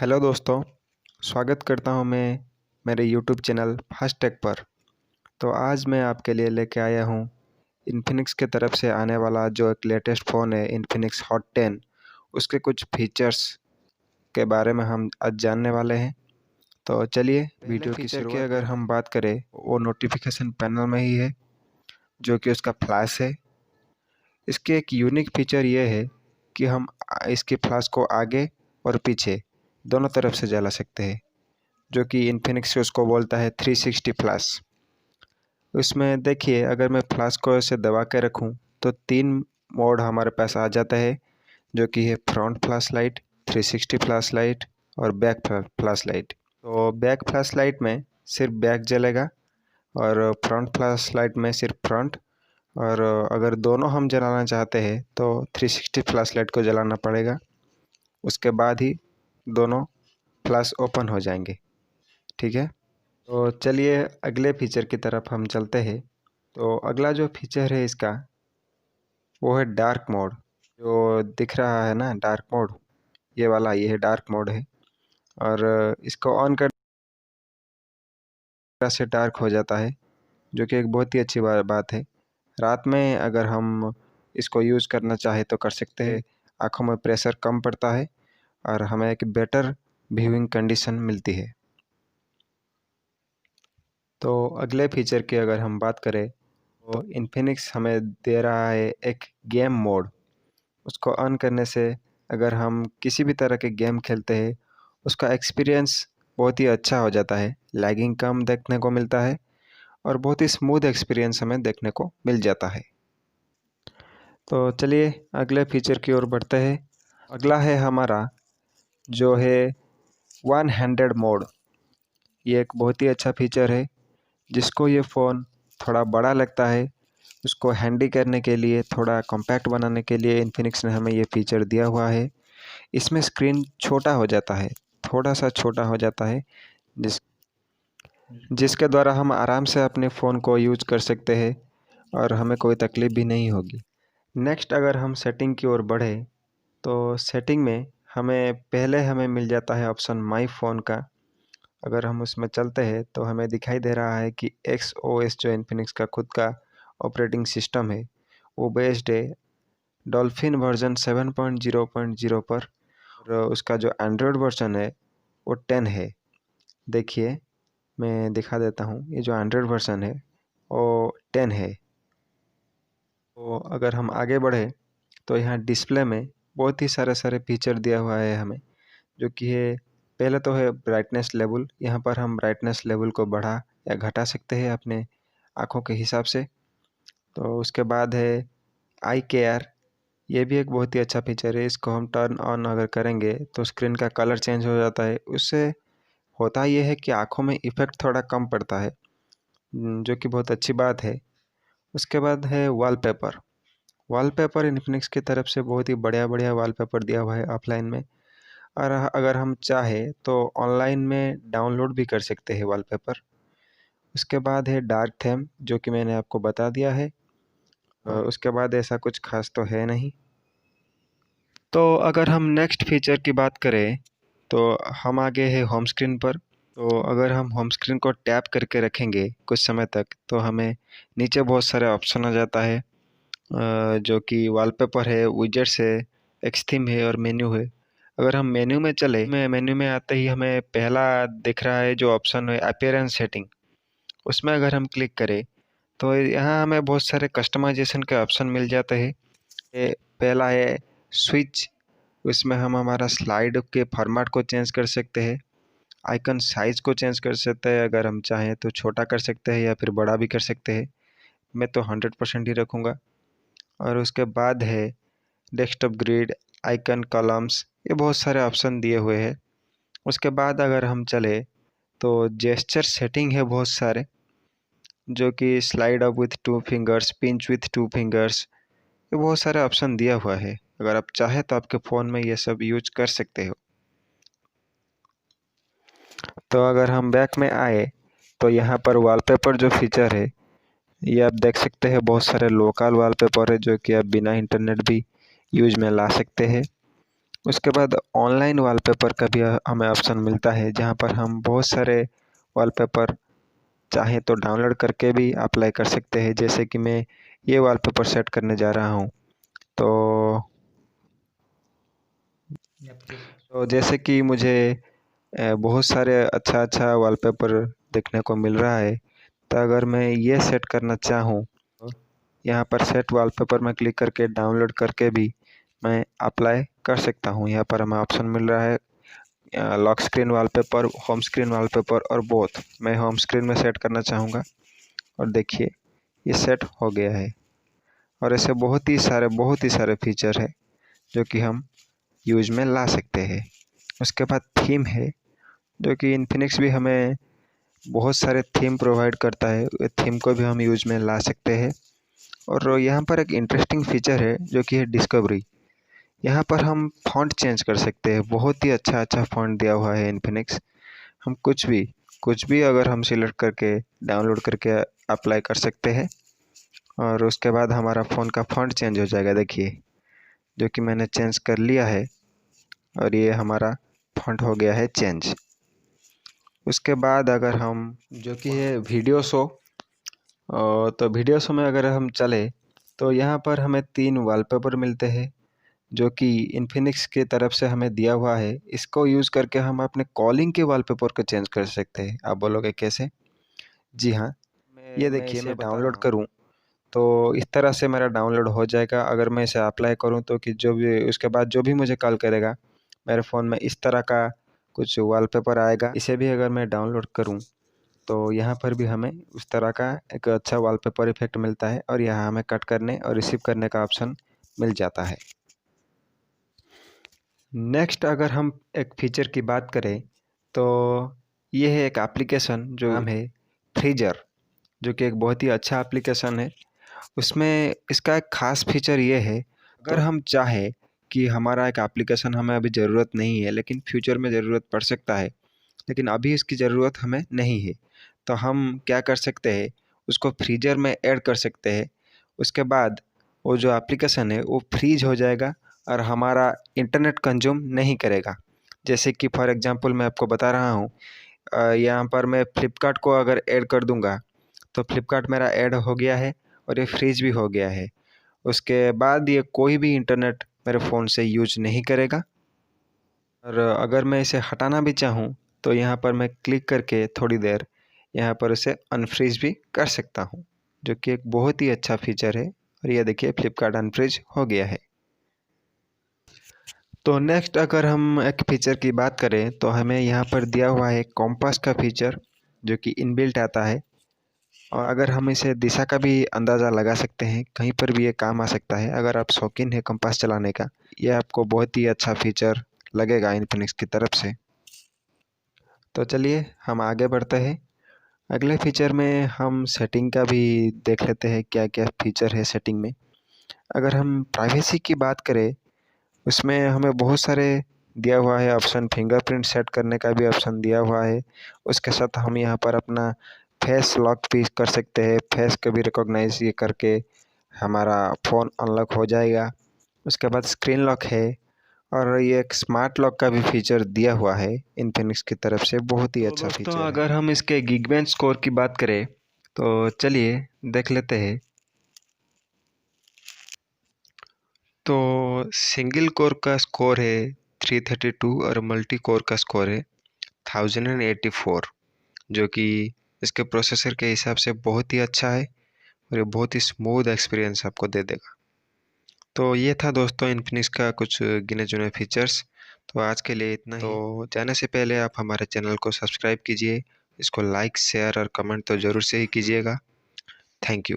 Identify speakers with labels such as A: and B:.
A: Hello दोस्तों, स्वागत करता हूं मैं मेरे यूट्यूब चैनल फास्ट टेक पर। तो आज मैं आपके लिए लेके आया हूं इन्फिनिक्स के तरफ से आने वाला जो एक लेटेस्ट फ़ोन है इन्फिनिक्स हॉट 10। उसके कुछ फीचर्स के बारे में हम आज जानने वाले हैं। तो चलिए वीडियो की शुरुआत की अगर हम बात करें वो नोटिफिकेशन पैनल में ही है, जो कि उसका फ्लैश है। इसके एक यूनिक फीचर ये है कि हम इसकी फ्लैश को आगे और पीछे दोनों तरफ से जला सकते हैं, जो कि इन्फिनिक्स उसको बोलता है 360 फ्लैश। उसमें देखिए, अगर मैं फ्लैश को ऐसे दबा के रखूं तो 3 मोड हमारे पास आ जाता है, जो कि है front flash light, 360 flash light और बैक फ्लैश लाइट। तो बैक फ्लैश लाइट में सिर्फ बैक जलेगा और फ्रंट फ्लैश लाइट में सिर्फ फ्रंट। और अगर दोनों हम जलाना चाहते हैं तो 360 फ्लैश लाइट को जलाना पड़ेगा, उसके बाद ही दोनों फ्लैश ओपन हो जाएंगे। ठीक है, तो चलिए अगले फीचर की तरफ हम चलते हैं। तो अगला जो फीचर है इसका वो है डार्क मोड। जो दिख रहा है ना डार्क मोड, ये है डार्क मोड है। और इसको ऑन करने से डार्क हो जाता है, जो कि एक बहुत ही अच्छी बात है। रात में अगर हम इसको यूज़ करना चाहे तो कर सकते हैं। आँखों में प्रेशर कम पड़ता है और हमें एक बेटर व्यूइंग कंडीशन मिलती है। तो अगले फीचर की अगर हम बात करें तो इन्फिनिक्स हमें दे रहा है एक गेम मोड। उसको ऑन करने से अगर हम किसी भी तरह के गेम खेलते हैं उसका एक्सपीरियंस बहुत ही अच्छा हो जाता है, लैगिंग कम देखने को मिलता है और बहुत ही स्मूथ एक्सपीरियंस हमें देखने को मिल जाता है। तो चलिए अगले फीचर की ओर बढ़ते हैं। अगला है हमारा जो है वन हैंडेड मोड। ये एक बहुत ही अच्छा फीचर है। जिसको ये फ़ोन थोड़ा बड़ा लगता है उसको हैंडी करने के लिए, थोड़ा कॉम्पैक्ट बनाने के लिए इन्फिनिक्स ने हमें ये फ़ीचर दिया हुआ है। इसमें स्क्रीन छोटा हो जाता है, थोड़ा सा छोटा हो जाता है, जिसके द्वारा हम आराम से अपने फ़ोन को यूज कर सकते हैं और हमें कोई तकलीफ़ भी नहीं होगी। नेक्स्ट अगर हम सेटिंग की ओर बढ़े तो सेटिंग में हमें मिल जाता है ऑप्शन माई फ़ोन का। अगर हम उसमें चलते हैं तो हमें दिखाई दे रहा है कि XOS जो इन्फिनिक्स का खुद का ऑपरेटिंग सिस्टम है वो बेस्ड है डॉल्फिन वर्जन 7.0.0 पर। और उसका जो एंड्रॉयड वर्जन है वो 10 है। देखिए मैं दिखा देता हूँ, ये जो एंड्रॉयड वर्जन है वो 10 है। तो अगर हम आगे बढ़े तो यहाँ डिस्प्ले में बहुत ही सारे फीचर दिया हुआ है हमें, जो कि है पहले तो है ब्राइटनेस लेवल। यहाँ पर हम ब्राइटनेस लेवल को बढ़ा या घटा सकते हैं अपने आँखों के हिसाब से। तो उसके बाद है आई केयर। ये भी एक बहुत ही अच्छा फीचर है। इसको हम टर्न ऑन अगर करेंगे तो स्क्रीन का कलर चेंज हो जाता है। उससे होता ये है कि आँखों में इफ़ेक्ट थोड़ा कम पड़ता है, जो कि बहुत अच्छी बात है। उसके बाद है वॉलपेपर। वॉलपेपर इन्फिनिक्स की तरफ से बहुत ही बढ़िया वॉलपेपर दिया हुआ है ऑफलाइन में, और अगर हम चाहे तो ऑनलाइन में डाउनलोड भी कर सकते हैं वॉलपेपर। उसके बाद है डार्क थीम, जो कि मैंने आपको बता दिया है। उसके बाद ऐसा कुछ खास तो है नहीं। तो अगर हम नेक्स्ट फीचर की बात करें तो हम आगे है होम स्क्रीन पर। तो अगर हम होम स्क्रीन को टैप करके रखेंगे कुछ समय तक तो हमें नीचे बहुत सारे ऑप्शन आ जाता है, जो कि वॉलपेपर है, विजेट्स है, एक्स थीम है और मेन्यू है। अगर हम मेन्यू में चले, मेन्यू में आते ही हमें पहला दिख रहा है जो ऑप्शन है अपीयरेंस सेटिंग। उसमें अगर हम क्लिक करें तो यहाँ हमें बहुत सारे कस्टमाइजेशन के ऑप्शन मिल जाते हैं। पहला है स्विच। उसमें हम हमारा स्लाइड के फॉर्मेट को चेंज कर सकते हैं, आइकन साइज को चेंज कर सकते हैं, अगर हम चाहें तो छोटा कर सकते हैं या फिर बड़ा भी कर सकते हैं। मैं तो 100% ही रखूँगा। और उसके बाद है डेस्कटॉप ग्रिड, आइकन कॉलम्स, ये बहुत सारे ऑप्शन दिए हुए हैं। उसके बाद अगर हम चले तो जेस्चर सेटिंग है बहुत सारे, जो कि slide up with 2 fingers, pinch with 2 fingers, ये बहुत सारे ऑप्शन दिया हुआ है। अगर आप चाहे तो आपके फ़ोन में ये सब यूज कर सकते हो। तो अगर हम बैक में आए तो यहाँ पर वॉलपेपर जो फीचर है ये आप देख सकते हैं। बहुत सारे लोकल वॉलपेपर है जो कि आप बिना इंटरनेट भी यूज में ला सकते हैं। उसके बाद ऑनलाइन वॉलपेपर का भी हमें ऑप्शन मिलता है, जहाँ पर हम बहुत सारे वॉलपेपर चाहे तो डाउनलोड करके भी अप्लाई कर सकते हैं। जैसे कि मैं ये वॉलपेपर सेट करने जा रहा हूँ, तो जैसे कि मुझे बहुत सारे अच्छा वॉलपेपर देखने को मिल रहा है, तो अगर मैं ये सेट करना चाहूँ, यहाँ पर सेट वॉलपेपर में क्लिक करके डाउनलोड करके भी मैं अप्लाई कर सकता हूँ। यहाँ पर हमें ऑप्शन मिल रहा है lock screen wallpaper, home screen wallpaper और बोथ। मैं होम स्क्रीन में सेट करना चाहूँगा और देखिए ये सेट हो गया है। और ऐसे बहुत ही सारे फीचर है जो कि हम यूज में ला सकते हैं। उसके बाद थीम है, जो कि इन्फिनिक्स भी हमें बहुत सारे थीम प्रोवाइड करता है। थीम को भी हम यूज में ला सकते हैं। और यहाँ पर एक इंटरेस्टिंग फीचर है जो कि है डिस्कवरी। यहाँ पर हम फ़ॉन्ट चेंज कर सकते हैं। बहुत ही अच्छा फ़ॉन्ट दिया हुआ है इन्फिनिक्स। हम कुछ भी अगर हम सिलेक्ट करके डाउनलोड करके अप्लाई कर सकते हैं, और उसके बाद हमारा फ़ोन का फ़ॉन्ट चेंज हो जाएगा। देखिए, जो कि मैंने चेंज कर लिया है और ये हमारा फ़ॉन्ट हो गया है चेंज। उसके बाद अगर हम जो कि है वीडियो शो, तो वीडियो शो में अगर हम चले तो यहाँ पर हमें 3 वॉलपेपर मिलते हैं, जो कि इन्फिनिक्स की तरफ से हमें दिया हुआ है। इसको यूज़ करके हम अपने कॉलिंग के वॉलपेपर को चेंज कर सकते हैं। आप बोलोगे कैसे? जी हाँ, ये देखिए मैं डाउनलोड करूँ तो इस तरह से मेरा डाउनलोड हो जाएगा। अगर मैं इसे अप्लाई करूँ तो कि जो भी उसके बाद जो भी मुझे कॉल करेगा, मेरे फ़ोन में इस तरह का कुछ वॉलपेपर आएगा। इसे भी अगर मैं डाउनलोड करूँ तो यहाँ पर भी हमें उस तरह का एक अच्छा वॉलपेपर इफ़ेक्ट मिलता है, और यहाँ हमें कट करने और रिसीव करने का ऑप्शन मिल जाता है। नेक्स्ट अगर हम एक फ़ीचर की बात करें तो ये है एक एप्लीकेशन जो नाम है फ्रीजर, जो कि एक बहुत ही अच्छा एप्लीकेशन है। उसमें इसका एक ख़ास फीचर ये है, अगर हम चाहें कि हमारा एक एप्लीकेशन हमें अभी ज़रूरत नहीं है लेकिन फ्यूचर में ज़रूरत पड़ सकता है, लेकिन अभी इसकी ज़रूरत हमें नहीं है, तो हम क्या कर सकते हैं, उसको फ्रीजर में ऐड कर सकते हैं। उसके बाद वो जो एप्लीकेशन है वो फ्रीज हो जाएगा और हमारा इंटरनेट कंज्यूम नहीं करेगा। जैसे कि फॉर एग्ज़ाम्पल मैं आपको बता रहा हूँ, यहाँ पर मैं फ्लिपकार्ट को अगर ऐड कर दूँगा तो फ्लिपकार्ट मेरा ऐड हो गया है और ये फ्रीज भी हो गया है। उसके बाद ये कोई भी इंटरनेट मेरे फ़ोन से यूज नहीं करेगा। और अगर मैं इसे हटाना भी चाहूँ तो यहाँ पर मैं क्लिक करके थोड़ी देर यहाँ पर उसे अनफ्रीज भी कर सकता हूँ, जो कि एक बहुत ही अच्छा फीचर है। और ये देखिए फ्लिपकार्ट अनफ्रीज हो गया है। तो नेक्स्ट अगर हम एक फ़ीचर की बात करें तो हमें यहाँ पर दिया हुआ है कॉम्पास का फीचर, जो कि इनबिल्ट आता है। और अगर हम इसे दिशा का भी अंदाज़ा लगा सकते हैं, कहीं पर भी ये काम आ सकता है। अगर आप शौकीन हैं कंपास चलाने का, ये आपको बहुत ही अच्छा फीचर लगेगा इन्फिनिक्स की तरफ से। तो चलिए हम आगे बढ़ते हैं। अगले फीचर में हम सेटिंग का भी देख लेते हैं, क्या क्या फीचर है सेटिंग में। अगर हम प्राइवेसी की बात करें, उसमें हमें बहुत सारे दिया हुआ है ऑप्शन। फिंगरप्रिंट सेट करने का भी ऑप्शन दिया हुआ है। उसके साथ हम यहाँ पर अपना फेस लॉक भी कर सकते हैं। फेस को भी रिकॉग्नाइज ये करके हमारा फ़ोन अनलॉक हो जाएगा। उसके बाद स्क्रीन लॉक है, और ये एक स्मार्ट लॉक का भी फीचर दिया हुआ है इन्फिनिक्स की तरफ से। बहुत ही अच्छा फीचर है। अगर हम इसके गीगबेंच स्कोर की बात करें तो चलिए देख लेते हैं। तो सिंगल कोर का स्कोर है 332 और मल्टी कोर का स्कोर है 1084, जो कि इसके प्रोसेसर के हिसाब से बहुत ही अच्छा है और ये बहुत ही स्मूथ एक्सपीरियंस आपको दे देगा। तो ये था दोस्तों इन्फिनिक्स का कुछ गिने चुने फीचर्स। तो आज के लिए इतना ही। तो जाने से पहले आप हमारे चैनल को सब्सक्राइब कीजिए, इसको लाइक शेयर और कमेंट तो ज़रूर से ही कीजिएगा। Thank you.